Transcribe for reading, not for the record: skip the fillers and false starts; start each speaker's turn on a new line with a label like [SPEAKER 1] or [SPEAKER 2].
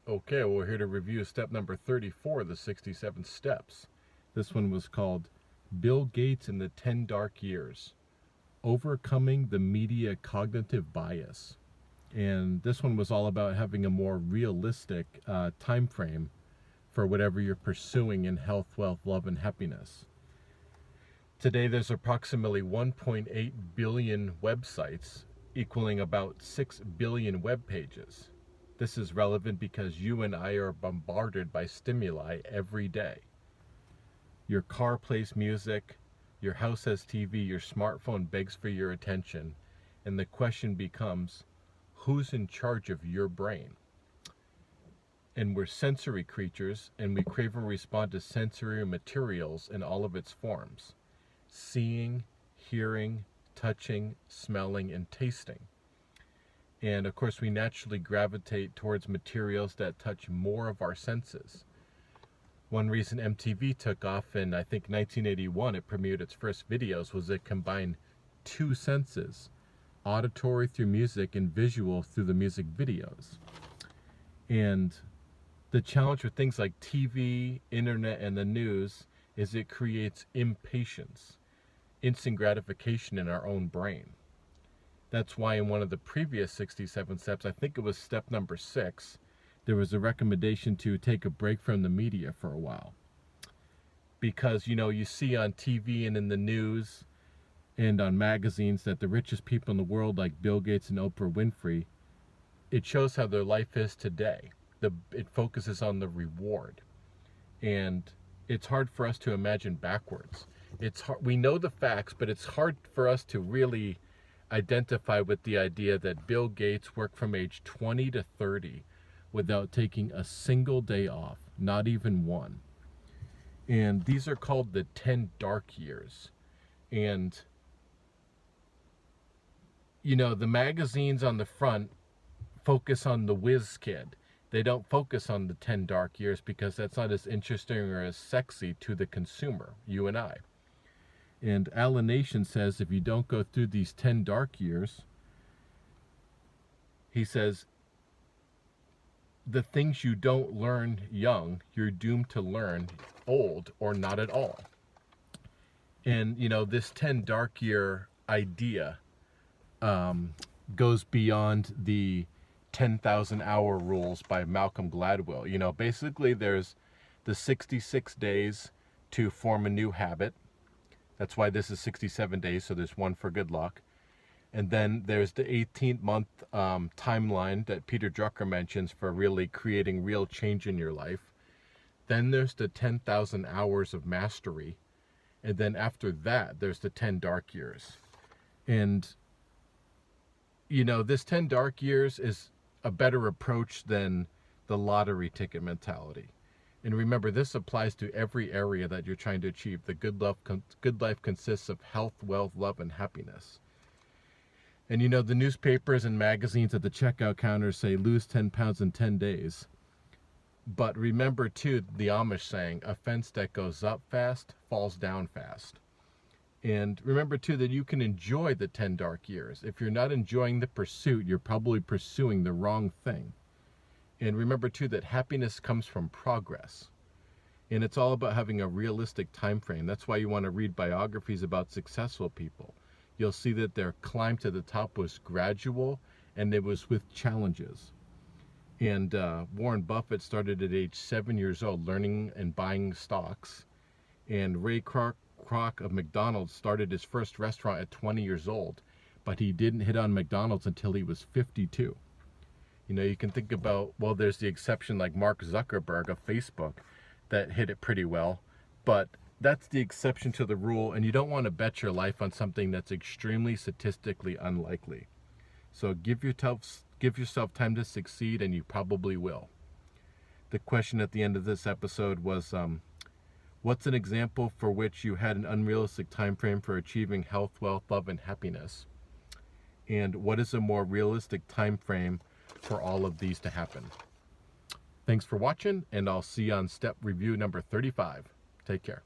[SPEAKER 1] Okay, well, we're here to review step number 34 of the 67 steps. This one was called Bill Gates in the 10 Dark Years, Overcoming the Media Cognitive Bias. And this one was all about having a more realistic time frame for whatever you're pursuing in health, wealth, love, and happiness. Today, there's approximately 1.8 billion websites, equaling about 6 billion web pages. This is relevant because you and I are bombarded by stimuli every day. Your car plays music, your house has TV, your smartphone begs for your attention, and the question becomes, who's in charge of your brain? And we're sensory creatures, and we crave and respond to sensory materials in all of its forms: seeing, hearing, touching, smelling, and tasting. And of course, we naturally gravitate towards materials that touch more of our senses. One reason MTV took off in, I think, 1981, it premiered its first videos, was it combined two senses: auditory through music and visual through the music videos. And the challenge with things like TV, internet, and the news is it creates impatience, instant gratification in our own brain. That's why in one of the previous 67 steps, I think it was step number 6, there was a recommendation to take a break from the media for a while. Because, you see on TV and in the news and on magazines that the richest people in the world, like Bill Gates and Oprah Winfrey, it shows how their life is today. It focuses on the reward. And it's hard for us to imagine backwards. It's hard, we know the facts, but it's hard for us to really identify with the idea that Bill Gates worked from age 20 to 30 without taking a single day off, not even one. And these are called the 10 dark years. And, the magazines on the front focus on the whiz kid. They don't focus on the 10 dark years because that's not as interesting or as sexy to the consumer, you and I. And Alan Nation says if you don't go through these 10 dark years, he says, the things you don't learn young, you're doomed to learn old or not at all. And, this 10 dark year idea goes beyond the 10,000 hour rules by Malcolm Gladwell. Basically there's the 66 days to form a new habit. That's why this is 67 days, so there's one for good luck. And then there's the 18-month timeline that Peter Drucker mentions for really creating real change in your life. Then there's the 10,000 hours of mastery. And then after that, there's the 10 dark years. And, this 10 dark years is a better approach than the lottery ticket mentality. And remember, this applies to every area that you're trying to achieve. The good life consists of health, wealth, love, and happiness. And the newspapers and magazines at the checkout counter say lose 10 pounds in 10 days. But remember, too, the Amish saying, a fence that goes up fast falls down fast. And remember, too, that you can enjoy the 10 dark years. If you're not enjoying the pursuit, you're probably pursuing the wrong thing. And remember, too, that happiness comes from progress. And it's all about having a realistic time frame. That's why you want to read biographies about successful people. You'll see that their climb to the top was gradual, and it was with challenges. And Warren Buffett started at age 7 years old learning and buying stocks. And Ray Kroc of McDonald's started his first restaurant at 20 years old. But he didn't hit on McDonald's until he was 52. You can think about, well, there's the exception like Mark Zuckerberg of Facebook that hit it pretty well, but that's the exception to the rule, and you don't want to bet your life on something that's extremely statistically unlikely. So give yourself time to succeed, and you probably will. The question at the end of this episode was, what's an example for which you had an unrealistic time frame for achieving health, wealth, love, and happiness? And what is a more realistic time frame for all of these to happen? Thanks for watching, and I'll see you on step review number 35. Take care.